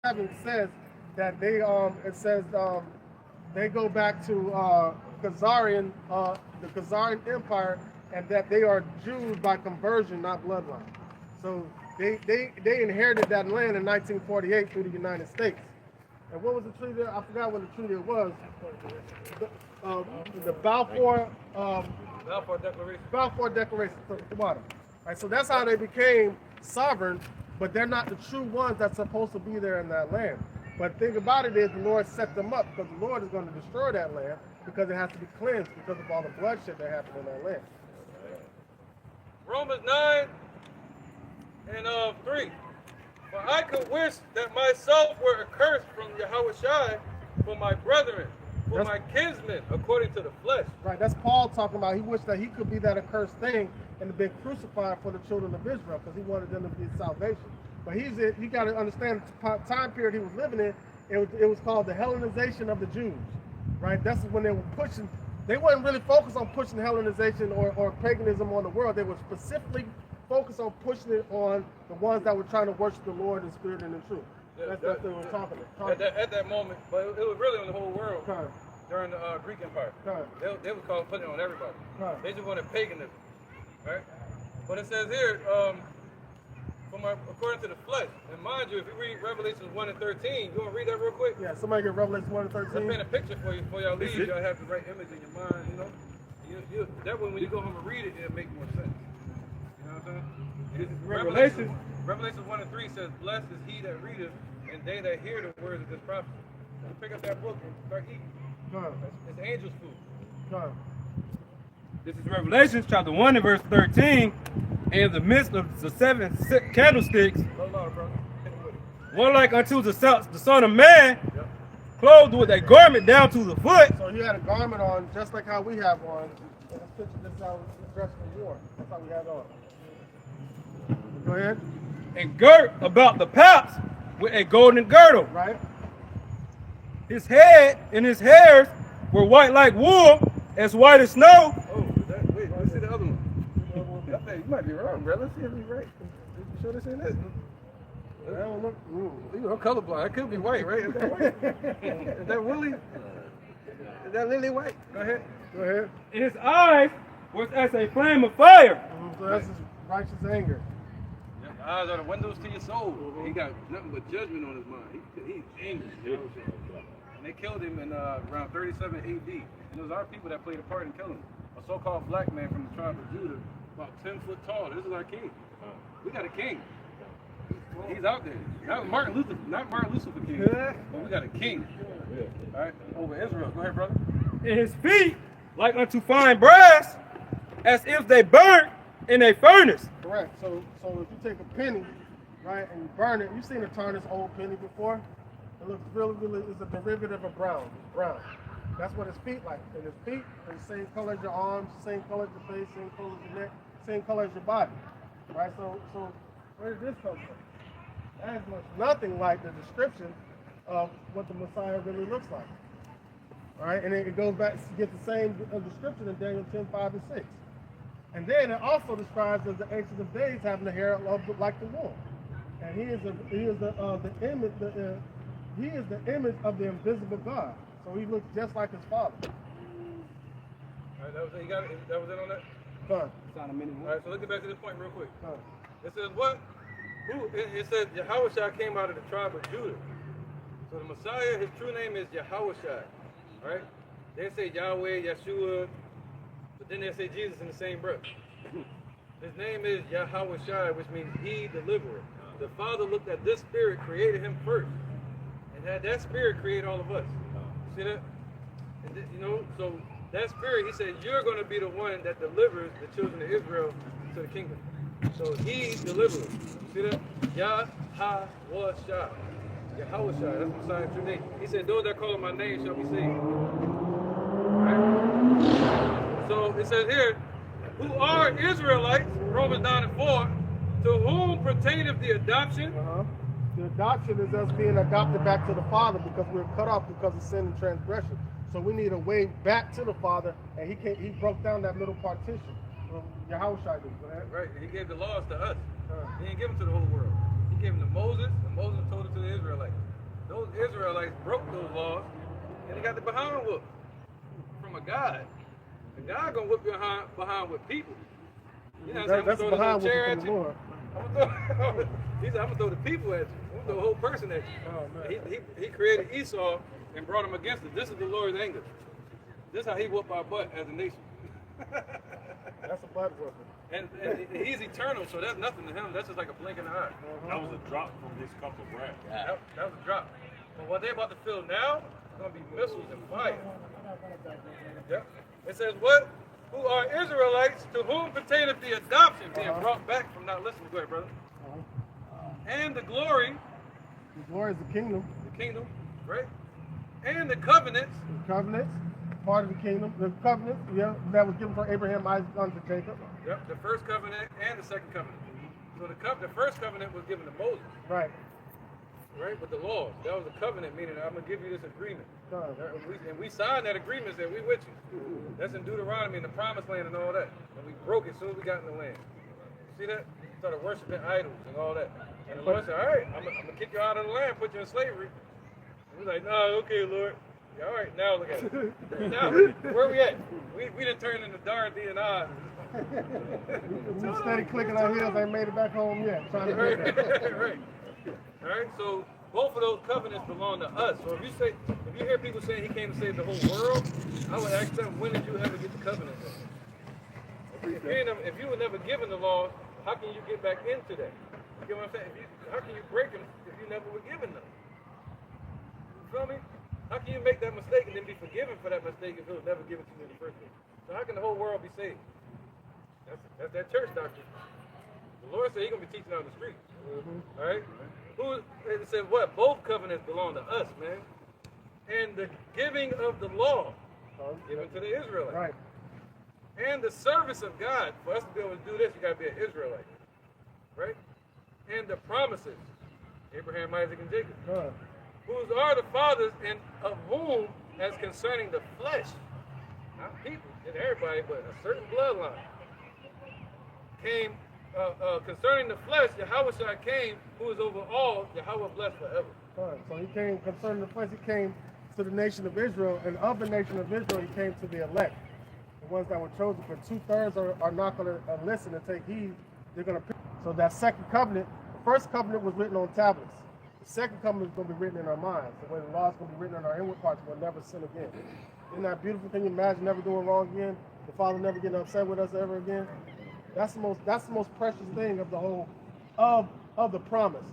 7 says that it says they go back to the Khazarian Empire, and that they are Jews by conversion, not bloodline. So they inherited that land in 1948 through the United States. And what was the treaty? I forgot what the treaty it was. The Balfour Balfour Declaration. All right, so that's how they became sovereign, but they're not the true ones that's supposed to be there in that land. But the thing about it is the Lord set them up because the Lord is going to destroy that land because it has to be cleansed because of all the bloodshed that happened in that land. Romans 9 and 3. For I could wish that myself were accursed from Yahushua for my brethren, for my kinsmen, according to the flesh. Right, that's Paul talking about. He wished that he could be that accursed thing and have been crucified for the children of Israel because he wanted them to be salvation. But you got to understand the time period he was living in. It was called the Hellenization of the Jews. Right, that's when they were pushing. They weren't really focused on pushing Hellenization or paganism on the world. They were specifically focused on pushing it on the ones that were trying to worship the Lord in spirit and in truth. That's what they were talking about. At that moment, but it was really on the whole world during the Greek Empire. They would call putting it on everybody. They just wanted paganism, right? But it says here, according to the flesh. And mind you, if you read Revelations 1 and 13, you want to read that real quick? Yeah, somebody get Revelation 1 and 13. Let's paint a picture for you before y'all leave. Y'all have the right image in your mind, you know? That way when you go home and read it, it'll make more sense. You know what I'm saying? Revelation 1 and 3 says, blessed is he that readeth, and they that hear the words of this prophecy. So you pick up that book and start eating. It's angels' food. This is Revelation chapter 1 and verse 13. In the midst of the 7 candlesticks, one like unto the Son of Man, clothed with a garment down to the foot. So he had a garment on, just like how we have on. In this picture, this is how we dress for war. That's how we had on. Go ahead. And girt about the paps with a golden girdle. Right. His head and his hairs were white like wool, as white as snow. Oh, wait, let's see the other one. You might be wrong, bro. Let's see if he's right. You sure this ain't it? I don't look. I'm colorblind. It could be white, right? Is that white? Is that Willie? Is that Lily white? Go ahead. And his eyes was as a flame of fire. So that's his righteous anger. Your eyes are the windows to your soul. He got nothing but judgment on his mind. He's angry. And they killed him in around 37 AD. And it was our people that played a part in killing him. A so-called black man from the tribe of Judah, about 10 foot tall. This is our king. We got a king. He's out there. Not Martin Luther King, but we got a king. All right, over Israel. Go ahead, brother. And his feet like unto fine brass, as if they burnt in a furnace. Correct. So if you take a penny, right, and you burn it, you've seen a tarnished old penny before. It looks really, it's a derivative of brown. That's what his feet like. And his feet are the same color as your arms, same color as your face, same color as your neck, same color as your body. Right? So where did this come from? That is nothing like the description of what the Messiah really looks like. All right, and it goes back to get the same description in Daniel 10, 5, and 6. And then it also describes as the Ancient of Days having the hair like the wool. And he is the image of the invisible God. So he looks just like his father. All right, that was it. You got it. That was it on that. Son. All right, so let's get back to this point real quick. It says what? It says Yahushua came out of the tribe of Judah. So the Messiah, his true name is Yahushua. Right? They say Yahweh, Yeshua, but then they say Jesus in the same breath. His name is Yahushua, which means he deliverer. The Father looked at this spirit, created him first, and had that spirit create all of us. See that? And so that spirit, he said, you're going to be the one that delivers the children of Israel to the kingdom. So he delivers. See that? Yahushua. Yahushua, that's Messiah's true name. He said, those that call on my name shall be saved. Right? So it says here, who are Israelites, Romans 9 and 4, to whom pertaineth the adoption. The adoption is us being adopted back to the Father because we're cut off because of sin and transgression. So we need a way back to the Father, and he broke down that little partition. Yahushua did. Right, he gave the laws to us. He didn't give them to the whole world. He gave them to Moses, and Moses told it to the Israelites. Israelites broke those laws, and they got the behind whooped from a God. And God gonna whip you behind with people. You know what I'm saying? That's I'm gonna behind throw the chair what at the you. Lord. He said, I'm gonna throw the people at you. I'm gonna throw the whole person at you. Oh, man. He created Esau and brought him against us. This is the Lord's anger. This is how he whooped our butt as a nation. That's a butt whooping. And he's eternal, so that's nothing to him. That's just like a blink in the eye. That was a drop from his cup of wrath. That was a drop. But what they're about to feel now is going to be missiles and fire. Yep. It says, what? Who are Israelites to whom pertaineth the adoption being brought back from not listening. Go ahead, brother. And the glory, The glory is the kingdom. right? And the covenants, The covenants, part of the kingdom. The covenant, yeah, that was given for Abraham, Isaac, unto Jacob. yep, the first covenant and the second covenant. So the first covenant was given to Moses, Right. right, with the laws. That was a covenant, meaning I'm going to give you this agreement. And we signed that agreement, said we with you. That's in Deuteronomy, in the promised land and all that. And we broke it as soon as we got in the land. See that? Started worshiping idols and all that. And the Lord said, all right, I'm going to kick you out of the land, put you in slavery. And we're like, no, okay, Lord. Yeah, all right, now look at it. Now, where we at? We done turned into Dorothy and I. We steady clicking our heels, ain't made it back home yet. Trying to Right, get there. right. All right, so both of those covenants belong to us. So if you hear people saying he came to save the whole world, I would ask them, when did you ever get the covenant? If you were never given the law, how can you get back into that? You get what I'm saying? How can you break them if you never were given them? You feel me? How can you make that mistake and then be forgiven for that mistake if it was never given to you in the first place? So how can the whole world be saved? That's that church doctrine. The Lord said He's gonna be teaching on the street. All right. It said what? Both covenants belong to us, man. And the giving of the law given to the Israelites. Right. And the service of God. For us to be able to do this, you gotta be an Israelite. Right? And the promises. Abraham, Isaac, and Jacob. Whose are the fathers, and of whom, as concerning the flesh, not people, and everybody, but a certain bloodline, came, concerning the flesh, Yahushua came, who is over all, Yahweh blessed forever. So he came concerning the flesh, he came to the nation of Israel, and of the nation of Israel, he came to the elect, the ones that were chosen. For 2/3 are not going to listen and take heed. They're going to. So that second covenant, the first covenant was written on tablets. The second covenant is going to be written in our minds. The way the law is going to be written in our inward parts, we'll never sin again. Isn't that beautiful? Can you imagine never doing wrong again? The Father never getting upset with us ever again? That's the most precious thing of the whole of the promise.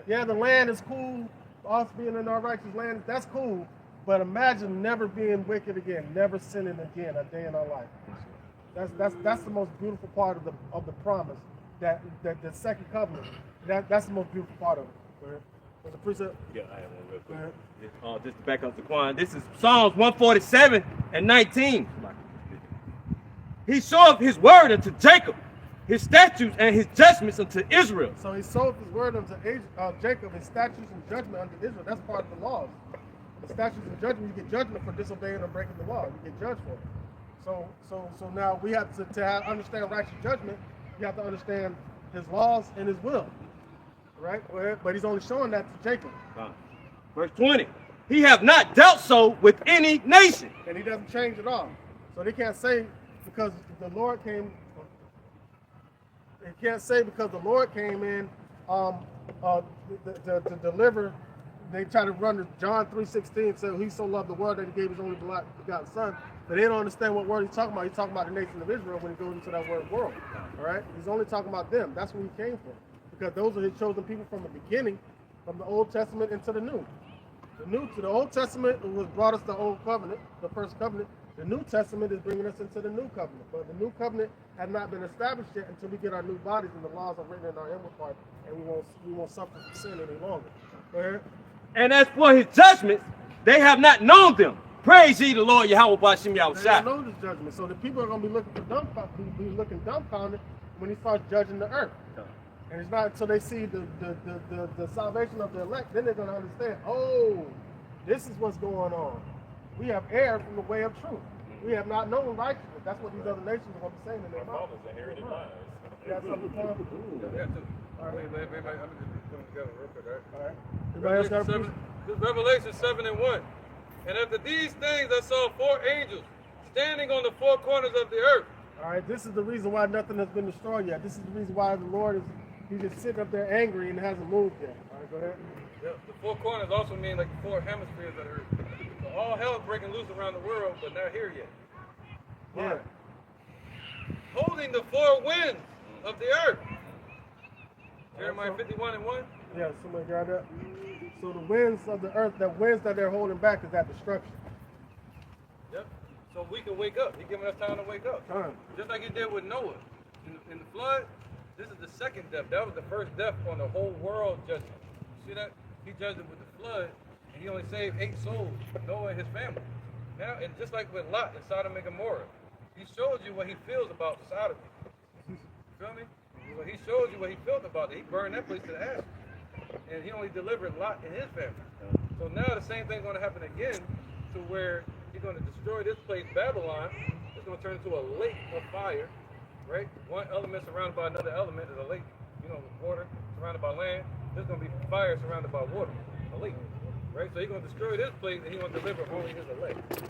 Yeah, the land is cool, us being in our righteous land, that's cool. But imagine never being wicked again, never sinning again a day in our life. That's the most beautiful part of the promise. That the second covenant. That's the most beautiful part of it. Was the precept? Yeah, I have one real quick. Just to back up the Quran. This is Psalms 147 and 19. He showeth his word unto Jacob, his statutes and his judgments unto Israel. So he showed his word unto Jacob, his statutes and judgment unto Israel. That's part of the laws. The statutes and judgment, you get judgment for disobeying or breaking the law. You get judged for it. So now we have to understand righteous judgment. You have to understand his laws and his will. Right? But he's only showing that to Jacob. Verse 20. He have not dealt so with any nation. And he doesn't change at all. So they can't say because the Lord came. They can't say because the Lord came in to deliver. They try to run to John 3:16, say he so loved the world that he gave his only begotten son. But they don't understand what word he's talking about. He's talking about the nation of Israel when he goes into that word world. All right? He's only talking about them. That's where he came from. Because those are his chosen people from the beginning, from the Old Testament into the New. The Old Testament was brought us the Old Covenant, the first covenant. The New Testament is bringing us into the New Covenant. But the New Covenant had not been established yet until we get our new bodies and the laws are written in our inward part, and we won't suffer from sin any longer. Go ahead. And as for his judgments, they have not known them. Praise ye the Lord Yahweh Bashim They Yahushua. don't know this judgment. So the people are going to be looking dumbfounded when he starts judging the earth. And it's not until they see the salvation of the elect, then they're going to understand, oh, this is what's going on. We have erred from the way of truth. We have not known righteousness. That's what these other nations are going to be saying in their mouth. Inherited lies. You got something for them? Yeah, too. All right. Wait, I'm just putting together real quick, all right? All right. Everybody else got a Revelation precept? This is Revelation 7:1. And after these things I saw 4 angels standing on the 4 corners of the earth. All right, this is the reason why nothing has been destroyed yet. This is the reason why the Lord he's just sitting up there angry and hasn't moved yet. All right, go ahead. Yeah, the 4 corners also mean like the 4 hemispheres of the earth. So all hell is breaking loose around the world, but not here yet. Yeah. Holding the 4 winds of the earth. Jeremiah 51:1. Yeah, somebody got that. So the winds of the earth, the winds that they're holding back is that destruction. Yep. So we can wake up. He's giving us time to wake up. Time. Just like he did with Noah. In the flood, this is the second death. That was the first death on the whole world judgment. See that? He judged it with the flood, and he only saved 8 souls, Noah and his family. Now, and just like with Lot in Sodom and Gomorrah, he showed you what he feels about Sodom. You feel me? So he showed you what he felt about it. He burned that place to the ash. And he only delivered Lot and his family. So now the same thing's going to happen again, to where he's going to destroy this place, Babylon. It's going to turn into a lake of fire, right? One element surrounded by another element is a lake. You know, water surrounded by land. There's going to be fire surrounded by water, a lake, right? So he's going to destroy this place, and he's going to deliver only his elect. You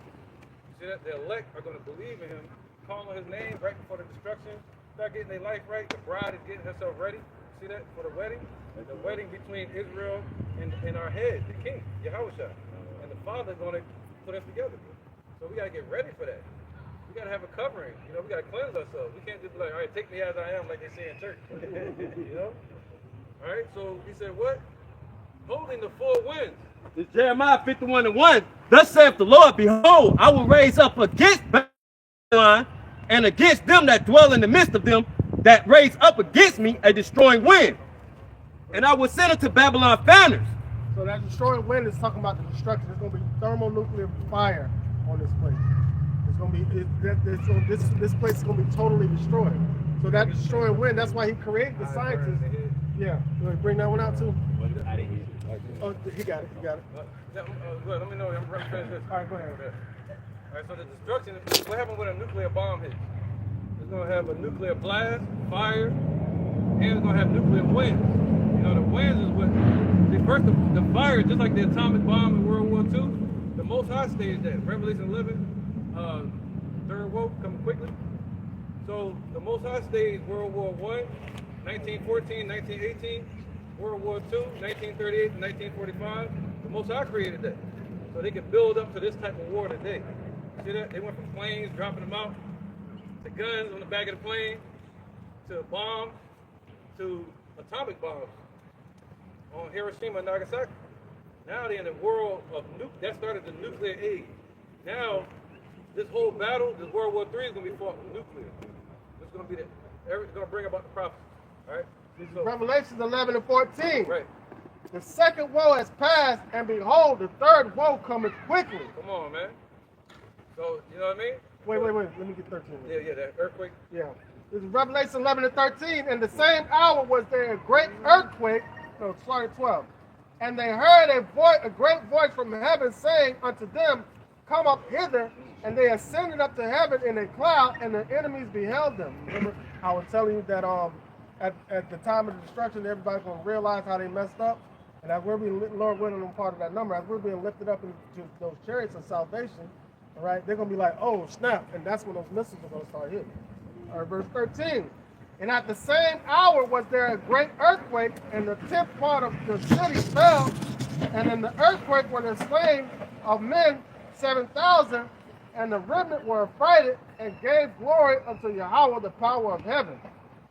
see that? The elect are going to believe in him, call on his name right before the destruction, start getting their life right. The bride is getting herself ready. See that? For the wedding. The wedding between Israel and our head, the king, Yahushua. And the Father is going to put us together. So we got to get ready for that. We got to have a covering. You know, we got to cleanse ourselves. We can't just be like, all right, take me as I am, like they say in church. You know? All right, so he said what? Holding the 4 winds. It's Jeremiah 51:1. Thus saith the Lord, behold, I will raise up against Babylon and against them that dwell in the midst of them, that raise up against me a destroying wind. And I will send unto Babylon founders. So that destroying wind is talking about the destruction. There's going to be thermonuclear fire on this place. It's going to be this place is going to be totally destroyed. So that destroying wind, that's why he created the scientists. Yeah, you want to bring that one out too? Oh, he got it. Let me know. I'm ready to finish this. All right, go ahead. All right, so the destruction, what happened when a nuclear bomb hits? It's going to have a nuclear blast, fire, and it's going to have nuclear winds. You know, the winds is what, the fire, just like the atomic bomb in World War II, the Most High staged that. Revelation 11, third woe, coming quickly. So the Most High staged World War I, 1914, 1918, World War II, 1938 and 1945. The Most High created that. So they could build up to this type of war today. See that? They went from planes, dropping them out, to guns on the back of the plane, to bombs, to atomic bombs on Hiroshima and Nagasaki. Now they're in the world of that started the nuclear age. Now, this whole battle, this World War III is going to be fought with nuclear. It's going to be it's going to bring about the prophecy. All right? So, Revelation 11:14. right. The second woe has passed, and behold, the third woe cometh quickly. Come on, man. So, you know what I mean? Wait. Let me get 13. Yeah, that earthquake. Yeah. This is Revelation 11:13. In the same hour was there a great earthquake. No, sorry, 12. And they heard a great voice from heaven saying unto them, come up hither. And they ascended up to heaven in a cloud, and the enemies beheld them. Remember, I was telling you that at the time of the destruction, everybody's going to realize how they messed up. And as we're being, Lord willing, I'm part of that number, as we're being lifted up into those chariots of salvation, all right, they're going to be like, oh, snap. And that's when those missiles are going to start hitting. All right, verse 13. And at the same hour was there a great earthquake, and the 10th part of the city fell. And in the earthquake were the slain of men 7,000, and the remnant were affrighted and gave glory unto Yahweh, the power of heaven.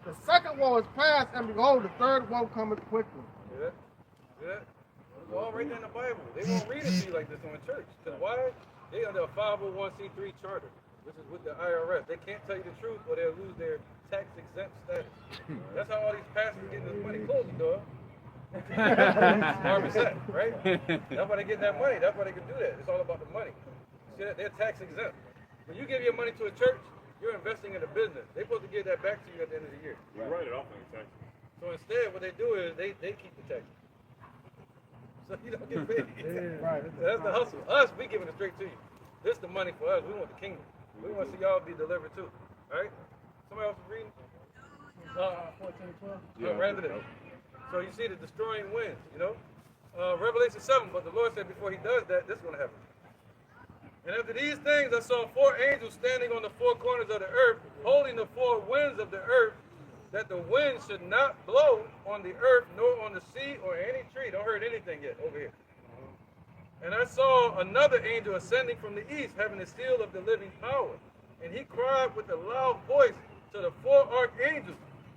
The second woe is past, and behold, the third woe cometh quickly. Yeah. It's all right there in the Bible. They won't read it to you like this in the church. Because why? They under a 501c3 charter, which is with the IRS. They can't tell you the truth or they'll lose their tax-exempt status. That's how all these pastors getting this money. Close the door. Marvin right? That's why they get that money. That's why they can do that. It's all about the money. See that? They're tax-exempt. When you give your money to a church, you're investing in a business. They're supposed to give that back to you at the end of the year. You write it off on your taxes. So instead, what they do is they keep the taxes. So you don't get paid. Right. That's the hustle. Us, we giving it straight to you. This is the money for us. We want the kingdom. We want to see y'all be delivered too. All right? Somebody else is reading? 14, 12. Rather than. So you see the destroying winds, you know? Revelation 7, but the Lord said before he does that, this is going to happen. And after these things, I saw 4 angels standing on the 4 corners of the earth, holding the 4 winds of the earth, that the wind should not blow on the earth, nor on the sea, or any tree. Don't hurt anything yet over here. And I saw another angel ascending from the east, having the seal of the living power. And he cried with a loud voice to the 4 archangels,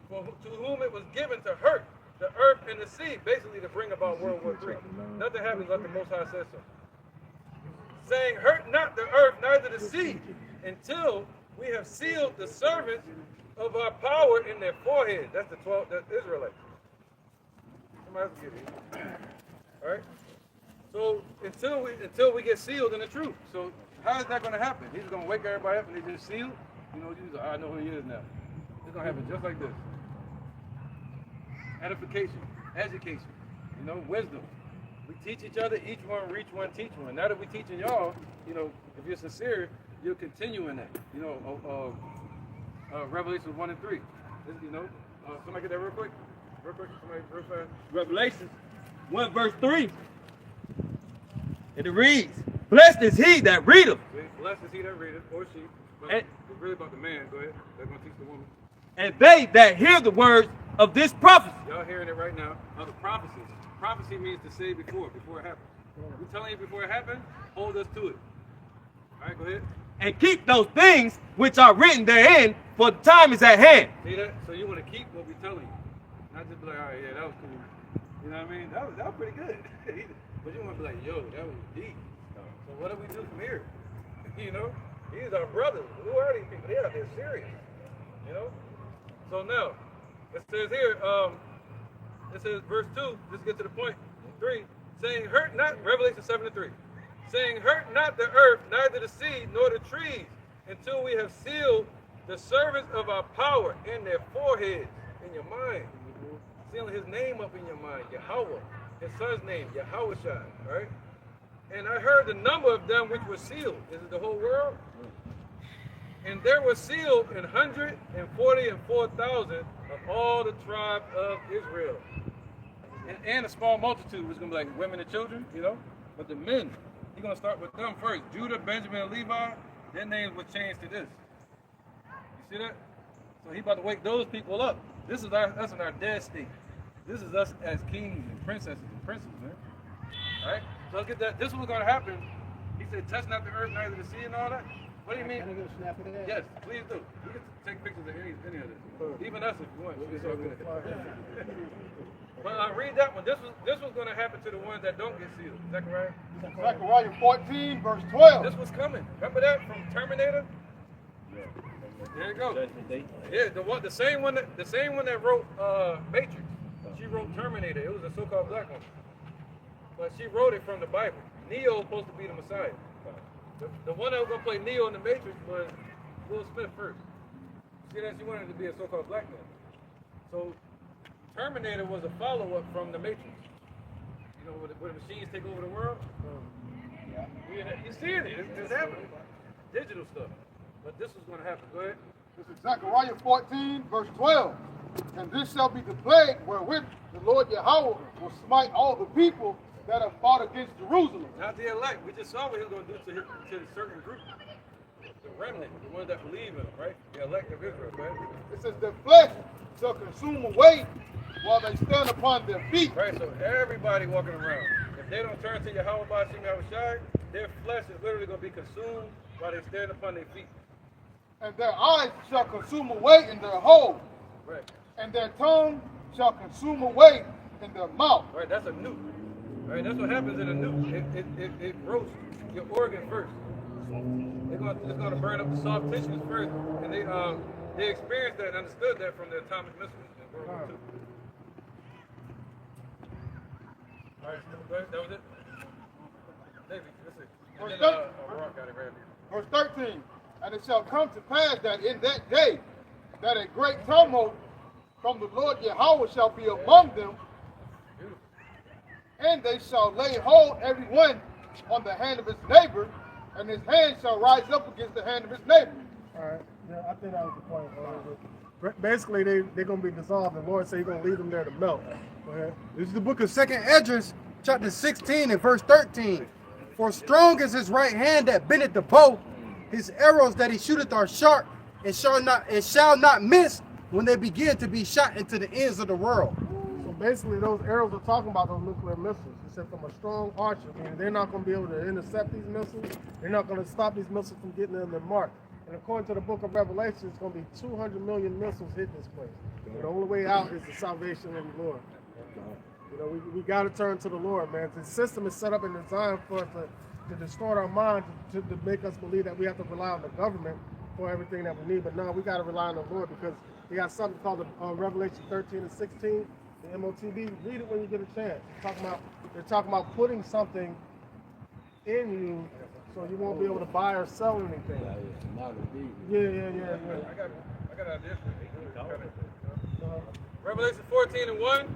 to whom it was given to hurt the earth and the sea, basically to bring about World War III. Nothing happens like the Most High says so. Saying, hurt not the earth, neither the sea, until we have sealed the servants of our power in their foreheads. That's the 12, that's Israelites. Somebody else get it. All right? So until we get sealed in the truth. So how is that going to happen? He's going to wake everybody up and they just sealed? You know, Jesus, I know who he is now. It's going to happen just like this. Edification, education, you know, wisdom. We teach each other, each one reach one, teach one. Now that we're teaching y'all, you know, if you're sincere, you'll continue in that. You know, Revelation 1 and 3. You know, somebody get that real quick? Real quick, somebody real fast. Revelation 1 verse 3. And it reads, blessed is he that readeth. Blessed is he that readeth, or she. But And- it's really about the man. Go ahead. They're going to teach the woman. And they that hear the words of this prophecy. Y'all hearing it right now. Other prophecies. Prophecy means to say before it happens. We're telling you before it happened, hold us to it. All right, go ahead. And keep those things which are written therein, for the time is at hand. See that? So you want to keep what we're telling you. Not just be like, all right, yeah, that was cool. You know what I mean? That was pretty good. But you want to be like, yo, that was deep. So what do we do from here? You know? These are brothers. Who are these people? They're serious. You know? So now, it says here, it says verse 2, just get to the point, 3, saying, hurt not, Revelation 7 and 3, saying, hurt not the earth, neither the sea, nor the trees, until we have sealed the servants of our power in their foreheads, in your mind. Sealing his name up in your mind, Yahweh, his son's name, Yahushua, right? And I heard the number of them which were sealed. Is it the whole world? And there were sealed 144,000 of all the tribe of Israel. And a small multitude was going to be like women and children, you know? But the men, he's going to start with them first. Judah, Benjamin, and Levi, their names would change to this. You see that? So he's about to wake those people up. This is us in our dead state. This is us as kings and princesses and princes, man. All right? So let's get that. This is what's going to happen. He said, touch not the earth, neither the sea and all that. What do you mean? Can I get a snap of that? Yes, please do. You can take pictures of any of this. Even us if you want. It's all good. But read that one. This was going to happen to the ones that don't get sealed. Zechariah. Zechariah 14, verse 12. This was coming. Remember that from Terminator? There you go. Yeah, the same one that wrote Matrix. She wrote Terminator. It was a so-called black woman, but she wrote it from the Bible. Neo was supposed to be the Messiah. The one that was gonna play Neo in the Matrix was Will Smith first. See that she wanted to be a so-called black man. So Terminator was a follow-up from the Matrix. You know, where the machines take over the world. You see it? It's happening. Digital stuff. But this was gonna happen. Go ahead. This is Zechariah 14, verse 12. And this shall be the plague wherewith the Lord Yahweh will smite all the people that have fought against Jerusalem. Not the elect. We just saw what he was going to do to a certain group. The remnant, the ones that believe in him, right? The elect of Israel, right? It says the flesh shall consume away while they stand upon their feet. Right, so everybody walking around, if they don't turn to Yahweh Ba'ashim Yahushai, their flesh is literally going to be consumed while they stand upon their feet. And their eyes shall consume away in their hole. Right. And their tongue shall consume away in their mouth. Right, that's a nuke. Right, that's what happens in a nuke. It roasts your organ first. It's going to burn up the soft tissues first. And they experienced that and understood that from the atomic missiles in World War II. All right, that was it? David, that's it. And then Rock got it right here. Verse 13. And it shall come to pass that in that day that a great tumult from the Lord Yahweh shall be among them, and they shall lay hold every one on the hand of his neighbor, and his hand shall rise up against the hand of his neighbor. All right. Yeah, I think that was the point. Basically, they're going to be dissolved. The Lord said he's going to leave them there to melt. Go ahead. This is the book of 2nd Esdras, chapter 16 and verse 13. For strong is his right hand that bendeth the bow, his arrows that he shooteth are sharp, and shall not miss when they begin to be shot into the ends of the world. So basically, those arrows are talking about those nuclear missiles. He said from a strong archer, and they're not going to be able to intercept these missiles. They're not going to stop these missiles from getting in their mark. And according to the book of Revelation, it's going to be 200 million missiles hit this place. And the only way out is the salvation of the Lord. You know, we got to turn to the Lord, man. The system is set up and designed for us to distort our mind, to make us believe that we have to rely on the government for everything that we need. But no, we got to rely on the Lord, because we got something called Revelation 13 and 16, the MOTB. Read it when you get a chance. They're talking about putting something in you so you won't be able to buy or sell anything. Yeah. I got an idea for you. Revelation 14 and 1.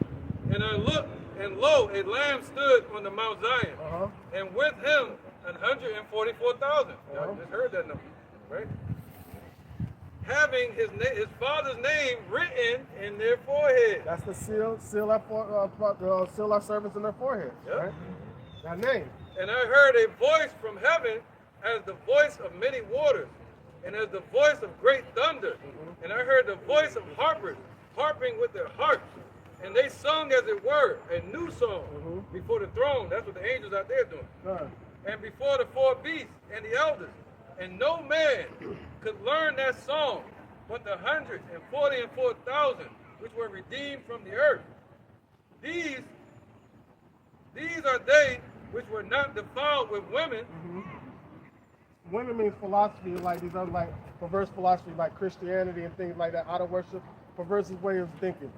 And I looked, and lo, a lamb stood on the Mount Zion, and with him 144,000. Y'all just heard that number, right? Having his father's name written in their forehead. That's the seal our servants in their foreheads, right? That name. And I heard a voice from heaven as the voice of many waters, and as the voice of great thunder. And I heard the voice of harpers harping with their harps. And they sung, as it were, a new song before the throne. That's what the angels out there doing. And before the four beasts and the elders. And no man could learn that song but the 144,000 which were redeemed from the earth. These are they which were not defiled with women. Women means philosophy, like these other like perverse philosophy, like Christianity and things like that, idol worship, perverse way of thinking.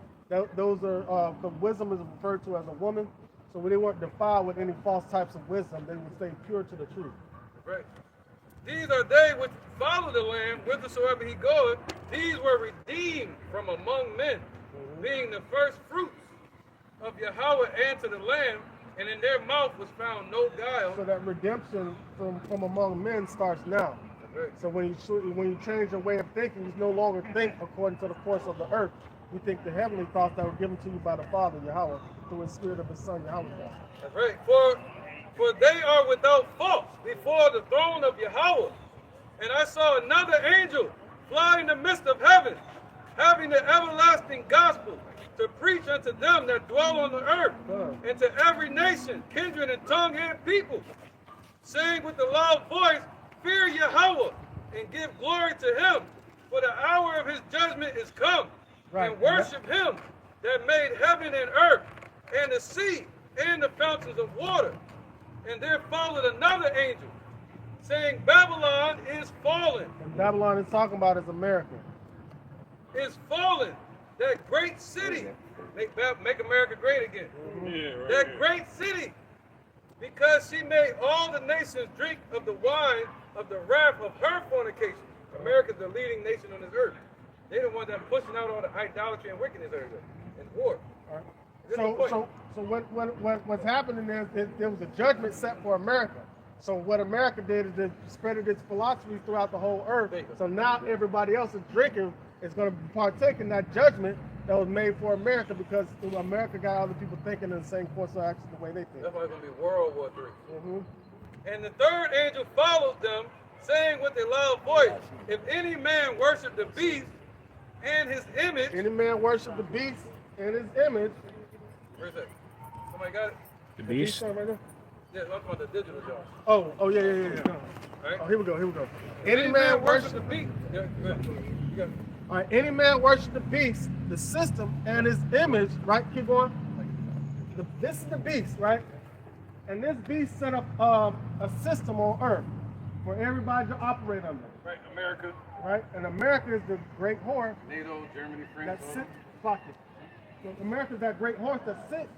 Those are the wisdom is referred to as a woman, so when they weren't defiled with any false types of wisdom, they would stay pure to the truth. Right. These are they which follow the Lamb whithersoever he goeth. These were redeemed from among men, being the first fruits of Yahweh and to the Lamb, and in their mouth was found no guile. So that redemption from among men starts now. Right. So when you change your way of thinking, you no longer think according to the course of the earth. You think the heavenly thoughts that were given to you by the Father, Yahweh, through his spirit of his Son, Yahweh. That's right. For they are without fault before the throne of Yahweh. And I saw another angel fly in the midst of heaven, having the everlasting gospel to preach unto them that dwell on the earth, and to every nation, kindred, and tongue, and people, saying with a loud voice, Fear Yahweh, and give glory to him, for the hour of his judgment is come. And worship him that made heaven and earth, and the sea, and the fountains of water. And there followed another angel, saying, Babylon is fallen. And Babylon is talking about is America. Is fallen, that great city. Make America great again. That great city, because she made all the nations drink of the wine of the wrath of her fornication. America's the leading nation on this earth. They're the ones that are pushing out all the idolatry and wickedness everywhere, and war. So what's happening is there was a judgment set for America. So what America did is it spreaded its philosophy throughout the whole earth. So now everybody else is drinking is going to partake in that judgment that was made for America, because America got other people thinking in the same course of action the way they think. That's why it's going to be World War III. And the third angel follows them, saying with a loud voice, If any man worship the beast and his image. Any man worship the beast and his image. Where's that? Somebody got it? The beast? Right there? Yeah, I'm talking about the digital John. Oh, yeah. Right? Oh, here we go. Any man worship the beast. Yeah, go ahead. You got it. All right, any man worship the beast, the system, and his image, right? Keep going. This is the beast, right? And this beast set up a system on earth for everybody to operate under. Right, America. Right? And America is the great horse NATO, Germany, France. that sits, fuck it. So America is that great horse that sits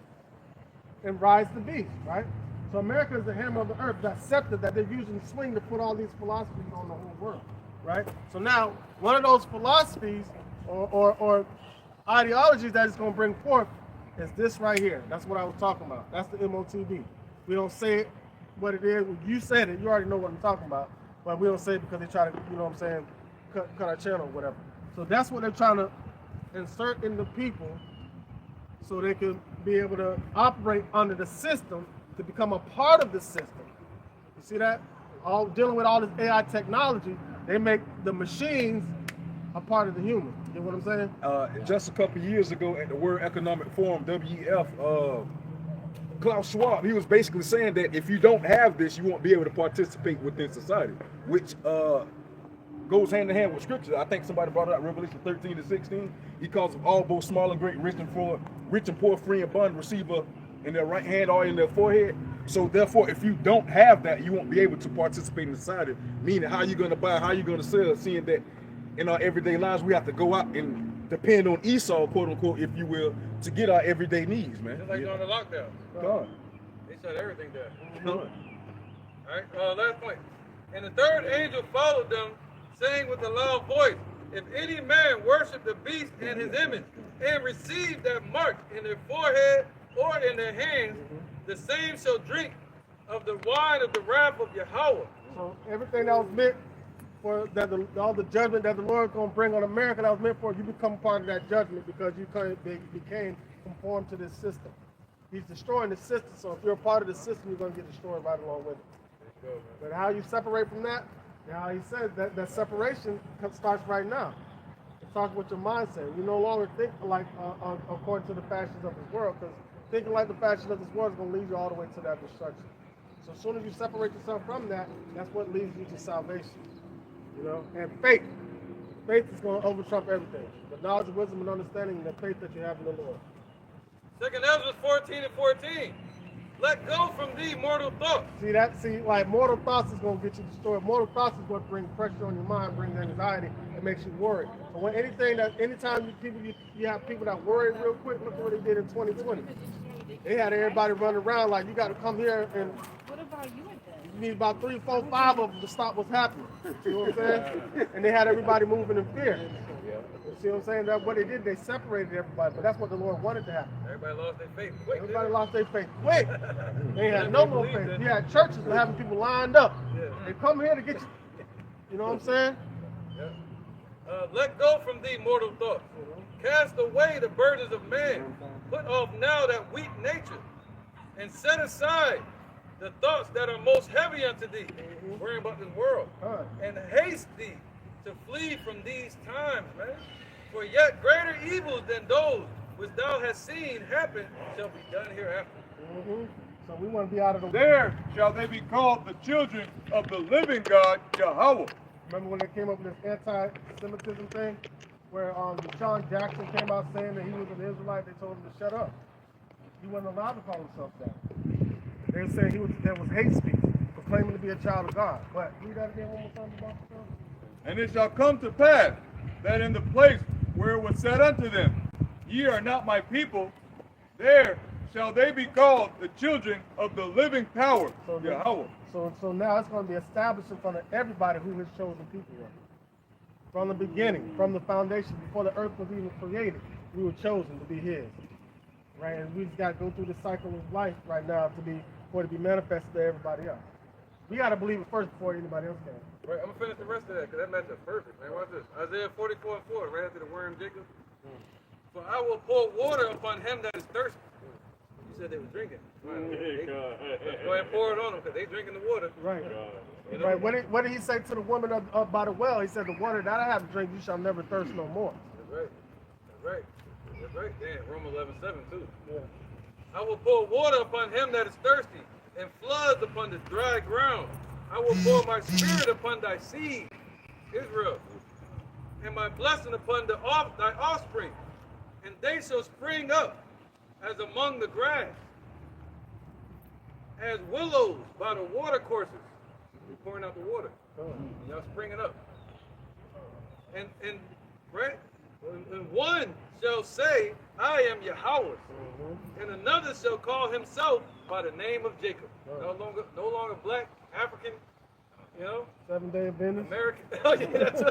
and rides the beast, right? So America is the hammer of the earth, that scepter that they're using to swing to put all these philosophies on the whole world, right? So now, one of those philosophies or ideologies that it's going to bring forth is this right here. That's what I was talking about. That's the MOTB. We don't say it what it is. You said it. You already know what I'm talking about. But we don't say it because they try to, you know what I'm saying, cut our channel or whatever. So that's what they're trying to insert in the people so they can be able to operate under the system, to become a part of the system. You see that? All dealing with all this AI technology, they make the machines a part of the human. You know what I'm saying? Just a couple years ago at the World Economic Forum, WEF, Klaus Schwab, he was basically saying that if you don't have this, you won't be able to participate within society, which goes hand in hand with scripture. I think somebody brought it out, Revelation 13 to 16. He calls them all, both small and great, rich and poor, free and bond, receiver in their right hand or in their forehead. So therefore, if you don't have that, you won't be able to participate in society. Meaning, how you going to buy, how you going to sell, seeing that in our everyday lives, we have to go out and depend on Esau, quote unquote, if you will, to get our everyday needs, man. Just like during the lockdown. God. They shut everything down. God. All right, last point. And the third angel followed them, saying with a loud voice, if any man worship the beast and his image, and receive that mark in their forehead or in their hands, the same shall drink of the wine of the wrath of Yahweh. So everything that was meant for all the judgment that the Lord is going to bring on America, that was meant for you, become part of that judgment because you became conformed to this system. He's destroying the system, so if you're a part of the system, you're going to get destroyed right along with it. But how you separate from that, now he says that separation starts right now. It starts with your mindset. You no longer think like according to the fashions of this world, because thinking like the fashions of this world is going to lead you all the way to that destruction. So as soon as you separate yourself from that, that's what leads you to salvation. You know, and faith. Faith is going to overtrump everything. The knowledge, wisdom, and understanding, and the faith that you have in the Lord. 2 Ezra 14 and 14. Let go from thee mortal thoughts. See, like mortal thoughts is going to get you destroyed. Mortal thoughts is what brings pressure on your mind, brings anxiety, and makes you worry. So when anytime you have people that worry real quick, look what they did in 2020. They had everybody running around like, you got to come here and What about you then? you need about 3, 4, 5 of them to stop what's happening. You know what I'm saying? And they had everybody moving in fear. You see what I'm saying? That's what they did. They separated everybody, but that's what the Lord wanted to happen. Everybody lost their faith quick. Everybody lost their faith quick. They had no more faith. You had churches having people lined up. They come here to get you. You know what I'm saying? Let go from thee mortal thoughts. Cast away the burdens of man. Put off now that weak nature. And set aside the thoughts that are most heavy unto thee. Worrying about this world. And haste thee to flee from these times, man. For yet greater evils than those which thou hast seen happen shall be done hereafter. So we want to be out of the way. There shall they be called the children of the living God, Yahweh. Remember when they came up with this anti-Semitism thing? Where Deshaun Jackson came out saying that he was an Israelite, they told him to shut up. He wasn't allowed to call himself that. They were saying there was hate speech for claiming to be a child of God. But read that again one more time about yourself. And it shall come to pass that in the place where it was said unto them, ye are not my people, there shall they be called the children of the living power, Yahweh. So now it's going to be established in front of everybody who his chosen people were. From the beginning, from the foundation, before the earth was even created, we were chosen to be his. Right? And we just got to go through the cycle of life right now for it to be manifested to everybody else. We got to believe it first before anybody else can. Right, I'm going to finish the rest of that because that matches perfect, man. Watch this. Isaiah 44 and 4, right after the worm Jacob. For I will pour water upon him that is thirsty. You said they were drinking. Go ahead and pour it on them because they drinking the water. Right. You know? Right. What did he say to the woman up by the well? He said, the water that I have to drink, you shall never thirst no more. That's right. That's right. That's right. Damn, Romans 11:7 too. Yeah. I will pour water upon him that is thirsty, and floods upon the dry ground. I will pour my spirit upon thy seed, Israel, and my blessing upon thy offspring, and they shall spring up as among the grass, as willows by the water courses. We're pouring out the water. Y'all springing up. And right? And one shall say, I am Yahweh, and another shall call himself by the name of Jacob. No longer black, African, you know, 7-day Adventist. American. Oh yeah, that's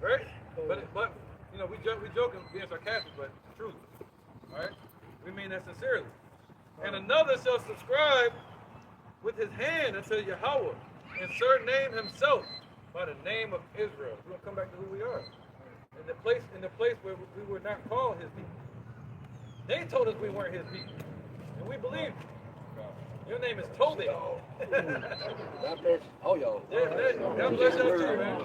right. Right? But you know, we joking, being sarcastic, but it's true. All right? We mean that sincerely. And another shall subscribe with his hand unto Yahweh, and surname himself by the name of Israel. We're gonna come back to who we are. In the place where we were not called his people. They told us we weren't his people. And we believed you. Your name is Toby. Oh, yo. Yeah, man. God bless y'all too, man.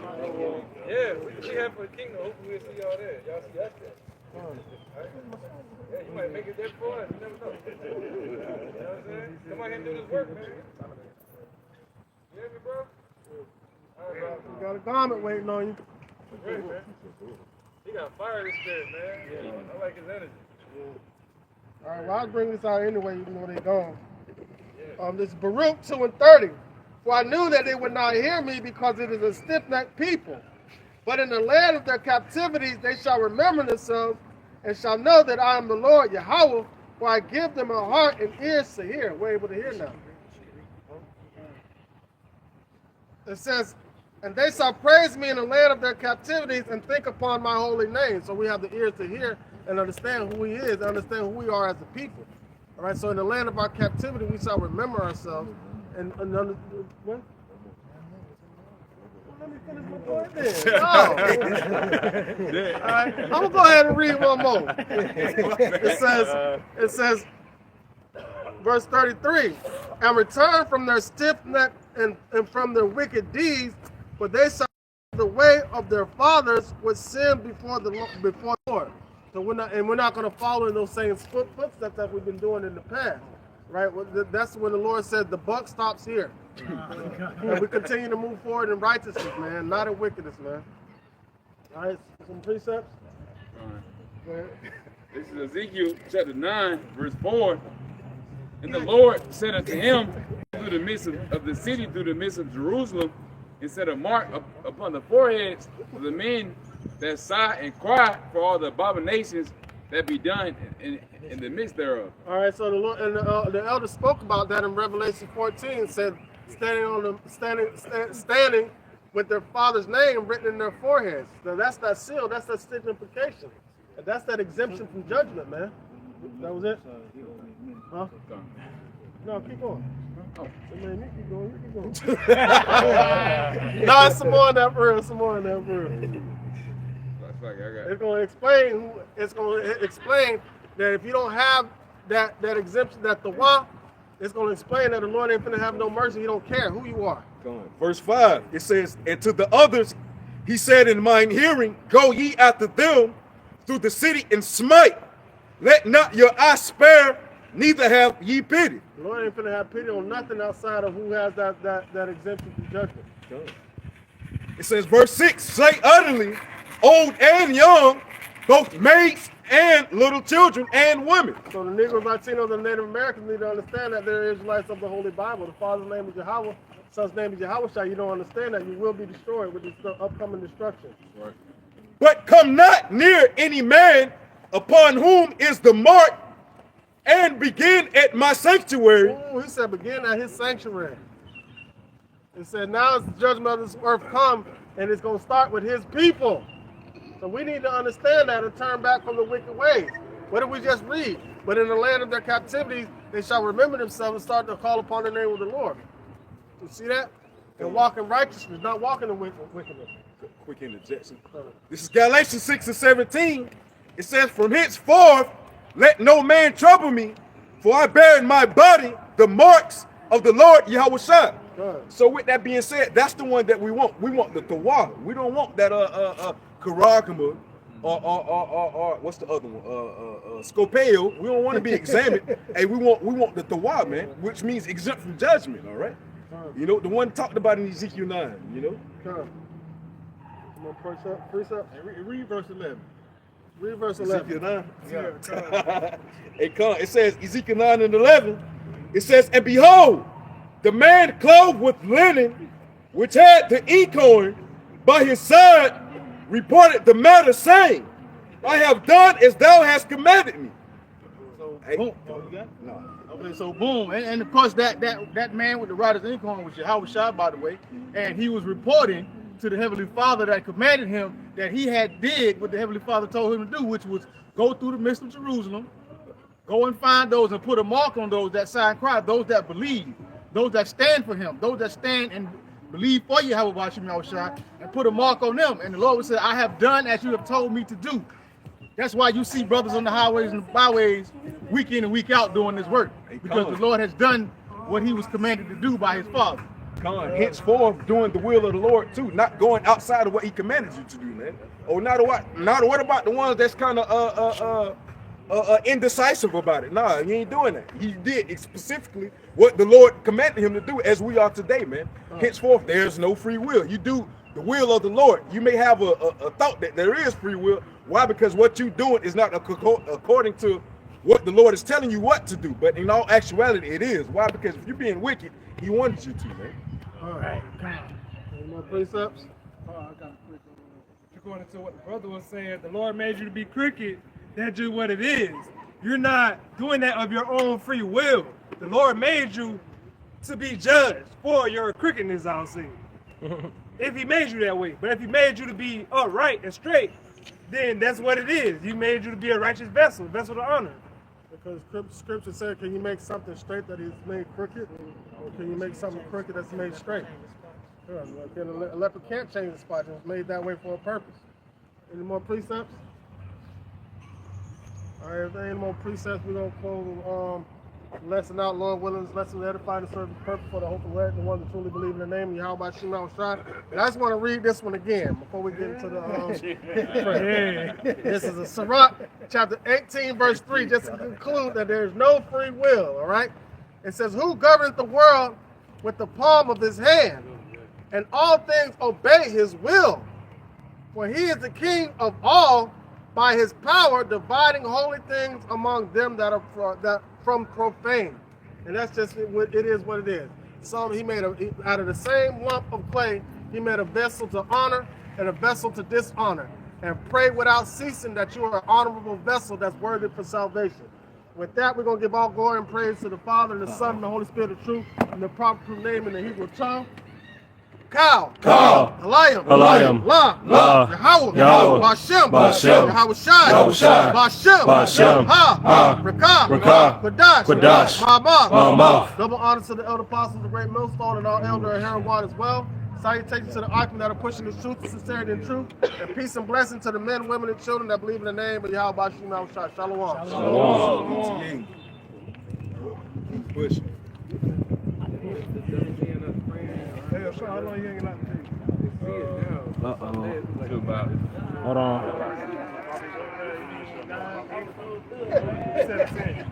Yeah, we have for the kingdom. Hopefully we'll see y'all there. Y'all see us there. Yeah, you might make it there for us. You never know. You know what I'm saying? Come out here and do this work, man. You hear me, bro? All right, bro. You got a garment waiting on you. Great, man. He got fire in his spirit, man. Yeah. I like his energy. All right, well, I'll bring this out anyway, even though they're gone. This is Baruch 2:30. For I knew that they would not hear me because it is a stiff-necked people. But in the land of their captivities they shall remember themselves and shall know that I am the Lord Yahweh, for I give them a heart and ears to hear. We're able to hear now. It says, and they shall praise me in the land of their captivities and think upon my holy name. So we have the ears to hear and understand who he is, understand who we are as a people. All right, so in the land of our captivity, we shall remember ourselves and what? Let me finish my point then. No. All right, I'm gonna go ahead and read one more. It says, verse 33, and return from their stiff neck and from their wicked deeds, for they shall the way of their fathers which sin before the Lord. So we're not going to follow in those same footsteps that we've been doing in the past, right? Well, that's when the Lord said the buck stops here, and we continue to move forward in righteousness, man, not in wickedness, man. All right, some precepts. Go ahead. This is Ezekiel chapter 9, verse 4. And the Lord said unto him through the midst of the city, through the midst of Jerusalem, and set a mark upon the foreheads of the men that sigh and cry for all the abominations that be done in the midst thereof. All right, so the Lord and the elder spoke about that in Revelation 14. Said standing with their father's name written in their foreheads. So that's that seal. That's that signification. And that's that exemption from judgment, man. That was it. Huh? No, keep going. Oh, man, you keep going. You keep going. No, it's some more in that verse. Some more in that verse. It's going to explain that if you don't have that exemption, that the wah, it's going to explain that the Lord ain't finna have no mercy. He don't care who you are. Verse 5, it says, and to the others he said in mine hearing, go ye after them through the city and smite. Let not your eye spare, neither have ye pity. The Lord ain't finna have pity on nothing outside of who has that exemption from judgment. It says, verse 6, slay utterly, old and young, both maids and little children and women. So the Negro Latinos and Native Americans need to understand that they're Israelites of the Holy Bible. The Father's name is Yahweh, Son's name is Yahushua. You don't understand that. You will be destroyed with this upcoming destruction. Right. But come not near any man upon whom is the mark, and begin at my sanctuary. Ooh, he said begin at his sanctuary. He said now is the judgment of this earth come, and it's going to start with his people. So we need to understand that and turn back from the wicked ways. What did we just read? But in the land of their captivity, they shall remember themselves and start to call upon the name of the Lord. You see that? And walk in righteousness, not walking in wickedness. Quick interjection. This is Galatians 6 and 17. It says, from henceforth, let no man trouble me, for I bear in my body the marks of the Lord Yahushua. So with that being said, that's the one that we want. We want the Tawah. We don't want that Karagama or what's the other one? Scopeo. We don't want to be examined. Hey, we want the Tawah, man, which means exempt from judgment, all right? You know, the one talked about in Ezekiel 9, you know? Come on, precept. Read verse 11. Read verse 11. Ezekiel 9. It says, Ezekiel 9 and 11, it says, and behold, the man clothed with linen, which had the inkhorn by his side, reported the matter, saying, I have done as thou hast commanded me. So, Hey. boom. Oh, you got it? No. Okay, so boom. And of course, that man with the writer's inkhorn was Yahushua, by the way, and he was reporting to the Heavenly Father that commanded him that he had did what the Heavenly Father told him to do, which was go through the midst of Jerusalem, go and find those and put a mark on those that sigh and cry, those that believe, those that stand for him, those that stand and believe for Yahweh Bashim Yahushua, and put a mark on them. And the Lord would say, I have done as you have told me to do. That's why you see brothers on the highways and byways week in and week out doing this work, because the Lord has done what he was commanded to do by his Father. Henceforth doing the will of the Lord too, not going outside of what he commanded you to do, man. Or not what about the ones that's kind of indecisive about it? Nah, he ain't doing that. He did specifically what the Lord commanded him to do, as we are today, man. Henceforth, there's no free will. You do the will of the Lord. You may have a thought that there is free will. Why? Because what you're doing is not according to what the Lord is telling you what to do. But in all actuality, it is. Why? Because if you're being wicked, he wanted you to, man. All right. Any more precepts? According to what the brother was saying, the Lord made you to be crooked. That's just what it is. You're not doing that of your own free will. The Lord made you to be judged for your crookedness, I'll say. If he made you that way. But if he made you to be upright and straight, then that's what it is. He made you to be a righteous vessel, vessel to honor. Because scripture said, can you make something straight that is made crooked? Or can you make something crooked that's made straight? Sure. A leopard can't change the spot. It was made that way for a purpose. Any more precepts? All right, if there ain't more precepts, we're going to close lesson out. Lord willing, this lesson will edify and serve the purpose for the hope of the one that truly believe in the name of Yahweh Shema Shai. And I just want to read this one again before we get into the This is a Sirach, chapter 18, verse 3, just to conclude that there is no free will, all right? It says, who governeth the world with the palm of his hand, and all things obey his will? For he is the king of all, by his power dividing holy things among them that are from profane. And that's just what it is. What it is. So he made out of the same lump of clay, he made a vessel to honor and a vessel to dishonor, and pray without ceasing that you are an honorable vessel that's worthy for salvation. With that, we're going to give all glory and praise to the Father, and the Son, and the Holy Spirit of truth, in the proper name in the Hebrew tongue. Cow, Elayim, La, Yahweh, Bashem, Yahweh Shai, Bashem, Ha, Rakah, Quadash, Ma'amah. Double honor to the elder apostles of the great millstone and all elder and Heron as well. Salutations to the archon that are pushing the truth, sincerity, and truth. And peace and blessing to the men, women, and children that believe in the name of Yahweh Shema Shai. Shalom. Shalom. Push. How long you hanging out the Hold on. 17.